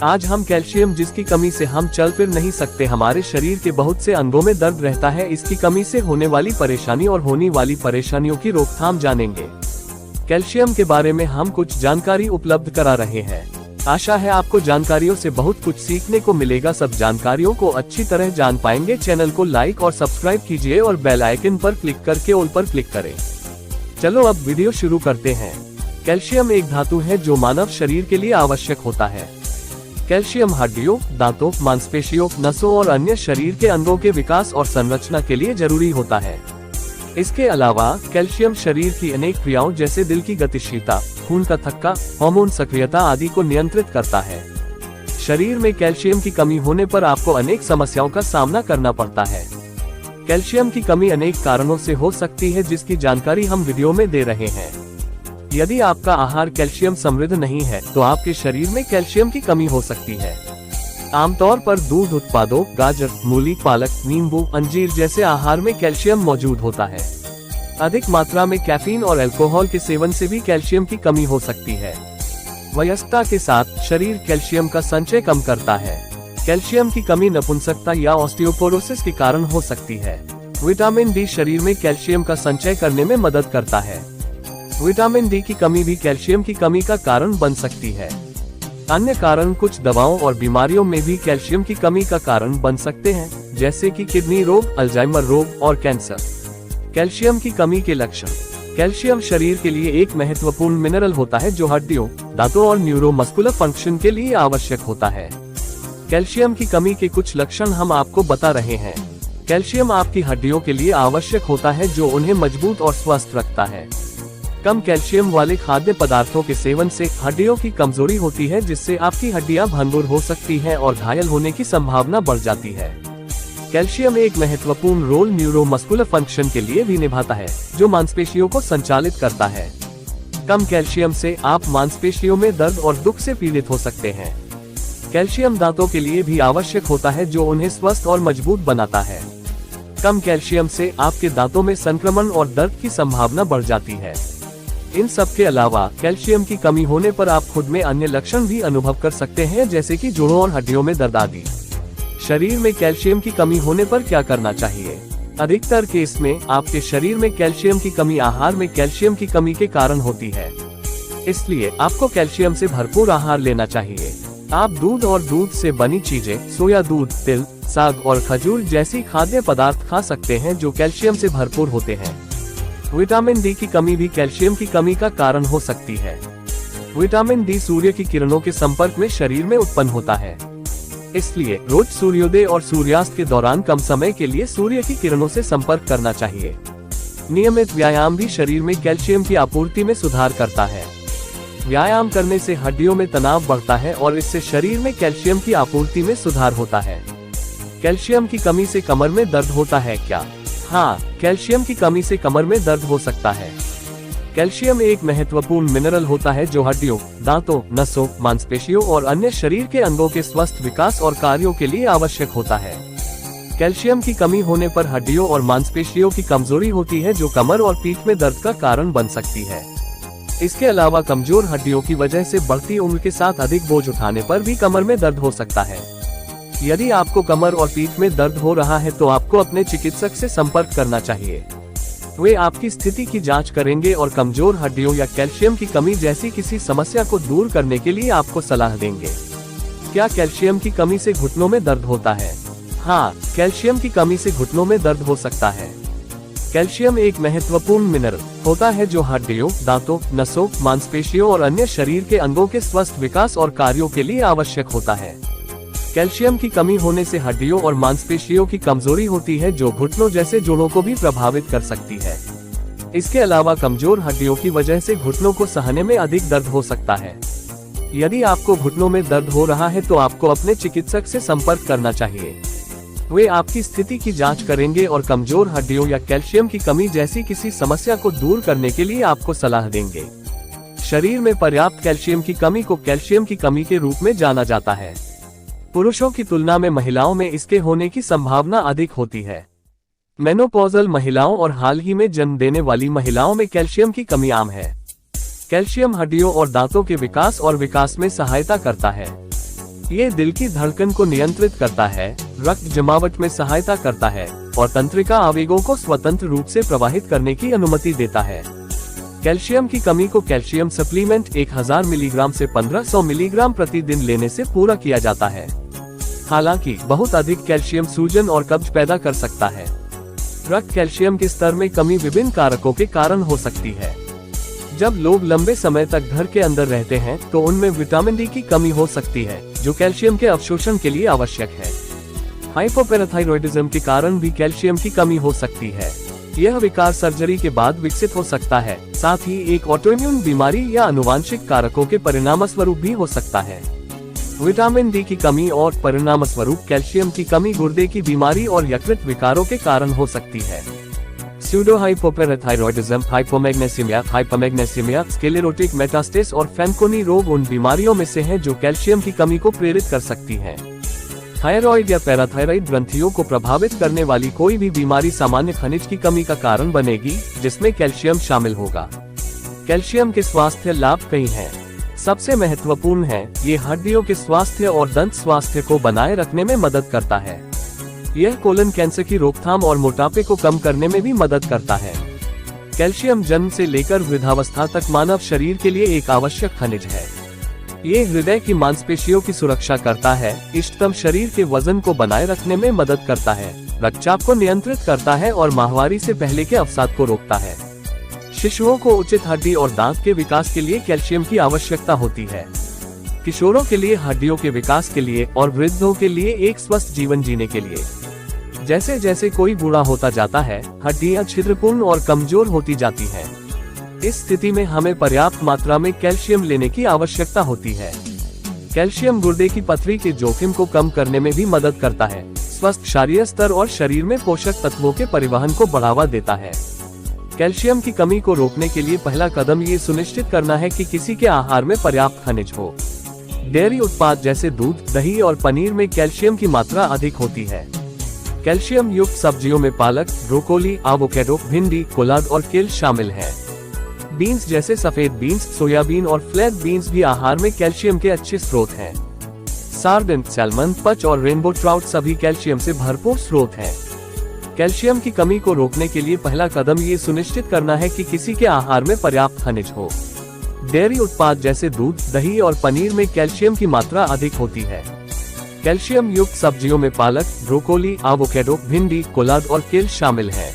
आज हम कैल्शियम, जिसकी कमी से हम चल फिर नहीं सकते, हमारे शरीर के बहुत से अंगों में दर्द रहता है, इसकी कमी से होने वाली परेशानी और होने वाली परेशानियों की रोकथाम जानेंगे। कैल्शियम के बारे में हम कुछ जानकारी उपलब्ध करा रहे हैं। आशा है आपको जानकारियों से बहुत कुछ सीखने को मिलेगा। सब जानकारियों को अच्छी तरह जान पाएंगे। चैनल को लाइक और सब्सक्राइब कीजिए और बेल आइकन पर क्लिक करके ऑल पर क्लिक करें। चलो अब वीडियो शुरू करते हैं। कैल्शियम एक धातु है जो मानव शरीर के लिए आवश्यक होता है। कैल्शियम हड्डियों, दांतों, मांसपेशियों, नसों और अन्य शरीर के अंगों के विकास और संरचना के लिए जरूरी होता है। इसके अलावा कैल्शियम शरीर की अनेक क्रियाओं जैसे दिल की गतिशीलता, खून का थक्का, हार्मोन सक्रियता आदि को नियंत्रित करता है। शरीर में कैल्शियम की कमी होने पर आपको अनेक समस्याओं का सामना करना पड़ता है। कैल्शियम की कमी अनेक कारणों से हो सकती है, जिसकी जानकारी हम वीडियो में दे रहे हैं। यदि आपका आहार कैल्शियम समृद्ध नहीं है तो आपके शरीर में कैल्शियम की कमी हो सकती है। आमतौर पर दूध उत्पादों, गाजर, मूली, पालक, नींबू, अंजीर जैसे आहार में कैल्शियम मौजूद होता है। अधिक मात्रा में कैफीन और अल्कोहल के सेवन से भी कैल्शियम की कमी हो सकती है। वयस्कता के साथ शरीर कैल्शियम का संचय कम करता है। कैल्शियम की कमी नपुंसकता या ऑस्टियोपोरोसिस के कारण हो सकती है। विटामिन डी शरीर में कैल्शियम का संचय करने में मदद करता है। विटामिन डी की कमी भी कैल्शियम की कमी का कारण बन सकती है। अन्य कारण कुछ दवाओं और बीमारियों में भी कैल्शियम की कमी का कारण बन सकते हैं, जैसे कि किडनी रोग, अल्जाइमर रोग और कैंसर। कैल्शियम की कमी के लक्षण। कैल्शियम शरीर के लिए एक महत्वपूर्ण मिनरल होता है जो हड्डियों, दांतों और न्यूरोमस्कुलर फंक्शन के लिए आवश्यक होता है। कैल्शियम की कमी के कुछ लक्षण हम आपको बता रहे हैं। कैल्शियम आपकी हड्डियों के लिए आवश्यक होता है, जो उन्हें मजबूत और स्वस्थ रखता है। कम कैल्शियम वाले खाद्य पदार्थों के सेवन से हड्डियों की कमजोरी होती है, जिससे आपकी हड्डियां भंगुर हो सकती हैं और घायल होने की संभावना बढ़ जाती है। कैल्शियम एक महत्वपूर्ण रोल न्यूरोमस्कुलर फंक्शन के लिए भी निभाता है, जो मांसपेशियों को संचालित करता है। कम कैल्शियम से आप मांसपेशियों में दर्द और दुख से पीड़ित हो सकते हैं। कैल्शियम दांतों के लिए भी आवश्यक होता है, जो उन्हें स्वस्थ और मजबूत बनाता है। कम कैल्शियम से आपके दांतों में संक्रमण और दर्द की संभावना बढ़ जाती है। इन सब के अलावा कैल्शियम की कमी होने पर आप खुद में अन्य लक्षण भी अनुभव कर सकते हैं, जैसे कि जोड़ों और हड्डियों में दर्द आदि। शरीर में कैल्शियम की कमी होने पर क्या करना चाहिए? अधिकतर केस में आपके शरीर में कैल्शियम की कमी आहार में कैल्शियम की कमी के कारण होती है। इसलिए आपको कैल्शियम से भरपूर आहार लेना चाहिए। आप दूध और दूध से बनी चीजें, सोया दूध, तिल, साग और खजूर जैसी खाद्य पदार्थ खा सकते हैं, जो कैल्शियम से भरपूर होते हैं। विटामिन डी की कमी भी कैल्शियम की कमी का कारण हो सकती है। विटामिन डी सूर्य की किरणों के संपर्क में शरीर में उत्पन्न होता है। इसलिए रोज सूर्योदय और सूर्यास्त के दौरान कम समय के लिए सूर्य की किरणों से संपर्क करना चाहिए। नियमित व्यायाम भी शरीर में कैल्शियम की आपूर्ति में सुधार करता है। व्यायाम करने से हड्डियों में तनाव बढ़ता है और इससे शरीर में कैल्शियम की आपूर्ति में सुधार होता है। कैल्शियम की कमी से कमर में दर्द होता है क्या? हाँ, कैल्शियम की कमी से कमर में दर्द हो सकता है। कैल्शियम एक महत्वपूर्ण मिनरल होता है जो हड्डियों, दांतों, नसों, मांसपेशियों और अन्य शरीर के अंगों के स्वस्थ विकास और कार्यों के लिए आवश्यक होता है। कैल्शियम की कमी होने पर हड्डियों और मांसपेशियों की कमजोरी होती है, जो कमर और पीठ में दर्द का कारण बन सकती है। इसके अलावा कमजोर हड्डियों की वजह से बढ़ती उम्र के साथ अधिक बोझ उठाने पर भी कमर में दर्द हो सकता है। यदि आपको कमर और पीठ में दर्द हो रहा है तो आपको अपने चिकित्सक से संपर्क करना चाहिए। वे आपकी स्थिति की जांच करेंगे और कमजोर हड्डियों या कैल्शियम की कमी जैसी किसी समस्या को दूर करने के लिए आपको सलाह देंगे। क्या कैल्शियम की कमी से घुटनों में दर्द होता है? हाँ, कैल्शियम की कमी से घुटनों में दर्द हो सकता है। कैल्शियम एक महत्वपूर्ण मिनरल होता है जो हड्डियों, दांतों, नसों, मांसपेशियों और अन्य शरीर के अंगों के स्वस्थ विकास और कार्यों के लिए आवश्यक होता है। कैल्शियम की कमी होने से हड्डियों और मांसपेशियों की कमजोरी होती है, जो घुटनों जैसे जोड़ों को भी प्रभावित कर सकती है। इसके अलावा कमजोर हड्डियों की वजह से घुटनों को सहने में अधिक दर्द हो सकता है। यदि आपको घुटनों में दर्द हो रहा है तो आपको अपने चिकित्सक से संपर्क करना चाहिए। वे आपकी स्थिति की जांच करेंगे और कमजोर हड्डियों या कैल्शियम की कमी जैसी किसी समस्या को दूर करने के लिए आपको सलाह देंगे। शरीर में पर्याप्त कैल्शियम की कमी को कैल्शियम की कमी के रूप में जाना जाता है। पुरुषों की तुलना में महिलाओं में इसके होने की संभावना अधिक होती है। मेनोपॉजल महिलाओं और हाल ही में जन्म देने वाली महिलाओं में कैल्शियम की कमी आम है। कैल्शियम हड्डियों और दांतों के विकास में सहायता करता है। ये दिल की धड़कन को नियंत्रित करता है, रक्त जमावट में सहायता करता है और तंत्रिका आवेगों को स्वतंत्र रूप से प्रवाहित करने की अनुमति देता है। कैल्शियम की कमी को कैल्शियम सप्लीमेंट 1000 मिलीग्राम से 1500 मिलीग्राम प्रतिदिन लेने से पूरा किया जाता है। हालांकि बहुत अधिक कैल्शियम सूजन और कब्ज पैदा कर सकता है। रक्त कैल्शियम के स्तर में कमी विभिन्न कारकों के कारण हो सकती है। जब लोग लंबे समय तक घर के अंदर रहते हैं तो उनमें विटामिन डी की कमी हो सकती है, जो कैल्शियम के अवशोषण के लिए आवश्यक है। हाइपोपैराथाइरॉइडिज्म के कारण भी कैल्शियम की कमी हो सकती है। यह विकार सर्जरी के बाद विकसित हो सकता है, साथ ही एक ऑटोइम्यून बीमारी या आनुवांशिक कारकों के परिणामस्वरूप भी हो सकता है। विटामिन डी की कमी और परिणामस्वरूप कैल्शियम की कमी गुर्दे की बीमारी और यकृत विकारों के कारण हो सकती है। स्यूडो हाइपोपैराथाइरॉइडिज्म, हाइपोमैग्नेसीमिया, स्क्लेरोटिक मेटास्टेस और फैनकोनी रोग उन बीमारियों में से हैं जो कैल्शियम की कमी को प्रेरित कर सकती हैं। थायराइड या पैराथायराइड ग्रंथियों को प्रभावित करने वाली कोई भी बीमारी सामान्य खनिज की कमी का कारण बनेगी, जिसमें कैल्शियम शामिल होगा। कैल्शियम के स्वास्थ्य लाभ कई हैं। सबसे महत्वपूर्ण है, ये हड्डियों के स्वास्थ्य और दंत स्वास्थ्य को बनाए रखने में मदद करता है। यह कोलन कैंसर की रोकथाम और मोटापे को कम करने में भी मदद करता है। कैल्शियम जन्म से लेकर वृद्धावस्था तक मानव शरीर के लिए एक आवश्यक खनिज है। ये हृदय की मांसपेशियों की सुरक्षा करता है, इष्टतम शरीर के वजन को बनाए रखने में मदद करता है, रक्तचाप को नियंत्रित करता है और माहवारी से पहले के अवसाद को रोकता है। शिशुओं को उचित हड्डी और दांत के विकास के लिए कैल्शियम की आवश्यकता होती है। किशोरों के लिए हड्डियों के विकास के लिए और वृद्धों के लिए एक स्वस्थ जीवन जीने के लिए। जैसे जैसे कोई बूढ़ा होता जाता है, हड्डियां छिद्रपूर्ण और कमजोर होती जाती हैं। इस स्थिति में हमें पर्याप्त मात्रा में कैल्शियम लेने की आवश्यकता होती है। कैल्शियम गुर्दे की पथरी के जोखिम को कम करने में भी मदद करता है, स्वस्थ क्षारीय स्तर और शरीर में पोषक तत्वों के परिवहन को बढ़ावा देता है। कैल्शियम की कमी को रोकने के लिए पहला कदम ये सुनिश्चित करना है कि किसी के आहार में पर्याप्त खनिज हो। डेयरी उत्पाद जैसे दूध, दही और पनीर में कैल्शियम की मात्रा अधिक होती है। कैल्शियम युक्त सब्जियों में पालक, ब्रोकोली, एवोकाडो, भिंडी, कोलाद और केल शामिल हैं। बीन्स जैसे सफेद बीन्स, सोयाबीन और फ्लैग बीन्स भी आहार में कैल्शियम के अच्छे स्रोत हैं। सार्डिन, सैल्मन, पर्च और रेनबो ट्राउट सभी कैल्शियम से भरपूर स्रोत हैं। कैल्शियम की कमी को रोकने के लिए पहला कदम ये सुनिश्चित करना है कि किसी के आहार में पर्याप्त खनिज हो। डेयरी उत्पाद जैसे दूध, दही और पनीर में कैल्शियम की मात्रा अधिक होती है। कैल्शियम युक्त सब्जियों में पालक, ब्रोकोली, एवोकाडो, भिंडी, कोलाद और केल शामिल हैं।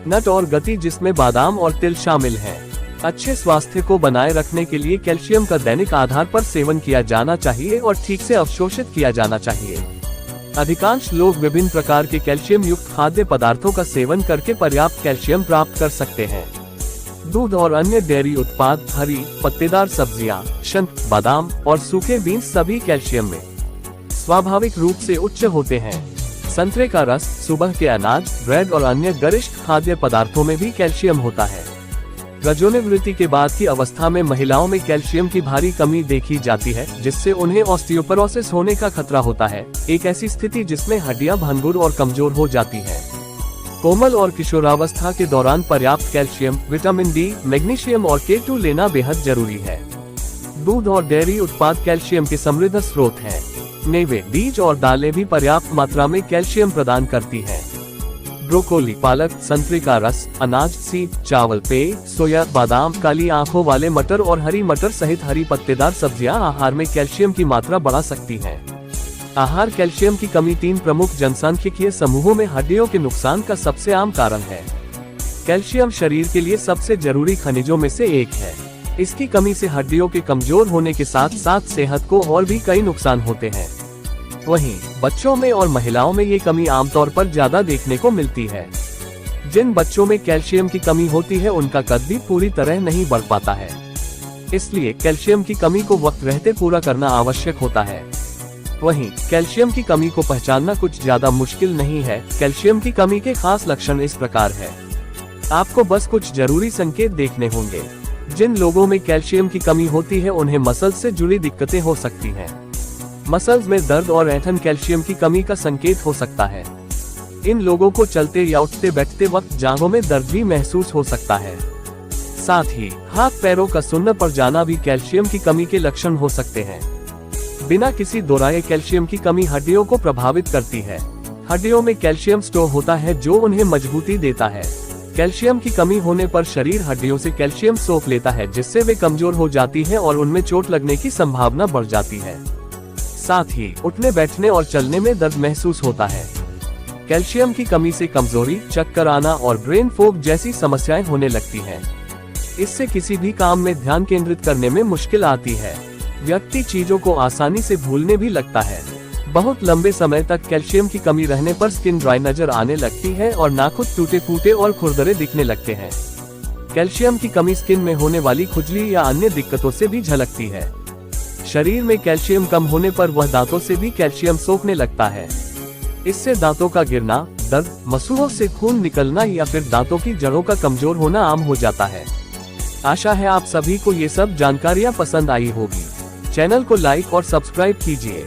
नट और गति जिसमें बादाम और तिल शामिल हैं। अच्छे स्वास्थ्य को बनाए रखने के लिए कैल्शियम का दैनिक आधार पर सेवन किया जाना चाहिए और ठीक से अवशोषित किया जाना चाहिए। अधिकांश लोग विभिन्न प्रकार के कैल्शियम युक्त खाद्य पदार्थों का सेवन करके पर्याप्त कैल्शियम प्राप्त कर सकते हैं। दूध और अन्य डेयरी उत्पाद, हरी पत्तेदार सब्जियां, शंख, बादाम और सूखे बीन्स सभी कैल्शियम में स्वाभाविक रूप से उच्च होते हैं। संतरे का रस, सुबह के अनाज, ब्रेड और अन्य गरिष्ठ खाद्य पदार्थों में भी कैल्शियम होता है। रजोनिवृत्ति के बाद की अवस्था में महिलाओं में कैल्शियम की भारी कमी देखी जाती है, जिससे उन्हें ऑस्टियोपोरोसिस होने का खतरा होता है, एक ऐसी स्थिति जिसमें हड्डियां भंगुर और कमजोर हो जाती हैं। कोमल और किशोरावस्था के दौरान पर्याप्त कैल्शियम, विटामिन डी, मैग्नीशियम और K2 लेना बेहद जरूरी है। दूध और डेयरी उत्पाद कैल्शियम के समृद्ध स्रोत हैं। मेवे, बीज और दालें भी पर्याप्त मात्रा में कैल्शियम प्रदान करती हैं। ब्रोकोली, पालक, संतरे का रस, अनाज, सीड, चावल, पेय, सोया, बादाम, काली आंखों वाले मटर और हरी मटर सहित हरी पत्तेदार सब्जियां आहार में कैल्शियम की मात्रा बढ़ा सकती हैं। आहार कैल्शियम की कमी 3 प्रमुख जनसांख्यिकीय समूहों में हड्डियों के नुकसान का सबसे आम कारण है। कैल्शियम शरीर के लिए सबसे जरूरी खनिजों में से एक है। इसकी कमी से हड्डियों के कमजोर होने के साथ साथ सेहत को और भी कई नुकसान होते हैं। वहीं बच्चों में और महिलाओं में ये कमी आमतौर पर ज्यादा देखने को मिलती है। जिन बच्चों में कैल्शियम की कमी होती है उनका कद भी पूरी तरह नहीं बढ़ पाता है। इसलिए कैल्शियम की कमी को वक्त रहते पूरा करना आवश्यक होता है। वहीं कैल्शियम की कमी को पहचानना कुछ ज्यादा मुश्किल नहीं है। कैल्शियम की कमी के खास लक्षण इस प्रकार है। आपको बस कुछ जरूरी संकेत देखने होंगे। जिन लोगों में कैल्शियम की कमी होती है उन्हें मसल्स से जुड़ी दिक्कतें हो सकती हैं। मसल्स में दर्द और ऐंठन कैल्शियम की कमी का संकेत हो सकता है। इन लोगों को चलते या उठते बैठते वक्त जांघों में दर्द भी महसूस हो सकता है। साथ ही हाथ पैरों का सुन्न पड़ जाना भी कैल्शियम की कमी के लक्षण हो सकते हैं। बिना किसी दोहराए कैल्शियम की कमी हड्डियों को प्रभावित करती है। हड्डियों में कैल्शियम स्टोर होता है जो उन्हें मजबूती देता है। कैल्शियम की कमी होने पर शरीर हड्डियों से कैल्शियम सोख लेता है, जिससे वे कमजोर हो जाती है और उनमें चोट लगने की संभावना बढ़ जाती है। साथ ही उठने बैठने और चलने में दर्द महसूस होता है। कैल्शियम की कमी से कमजोरी, चक्कर आना और ब्रेन फॉग जैसी समस्याएं होने लगती हैं। इससे किसी भी काम में ध्यान केंद्रित करने में मुश्किल आती है। व्यक्ति चीजों को आसानी से भूलने भी लगता है। बहुत लंबे समय तक कैल्शियम की कमी रहने पर स्किन ड्राई नजर आने लगती है और नाखून टूटे फूटे और खुरदरे दिखने लगते हैं। कैल्शियम की कमी स्किन में होने वाली खुजली या अन्य दिक्कतों से भी झलकती है। शरीर में कैल्शियम कम होने पर वह दांतों से भी कैल्शियम सोखने लगता है। इससे दांतों का गिरना, दर्द, मसूड़ों से खून निकलना या फिर दांतों की जड़ों का कमजोर होना आम हो जाता है। आशा है आप सभी को ये सब जानकारियां पसंद आई होगी। चैनल को लाइक और सब्सक्राइब कीजिए।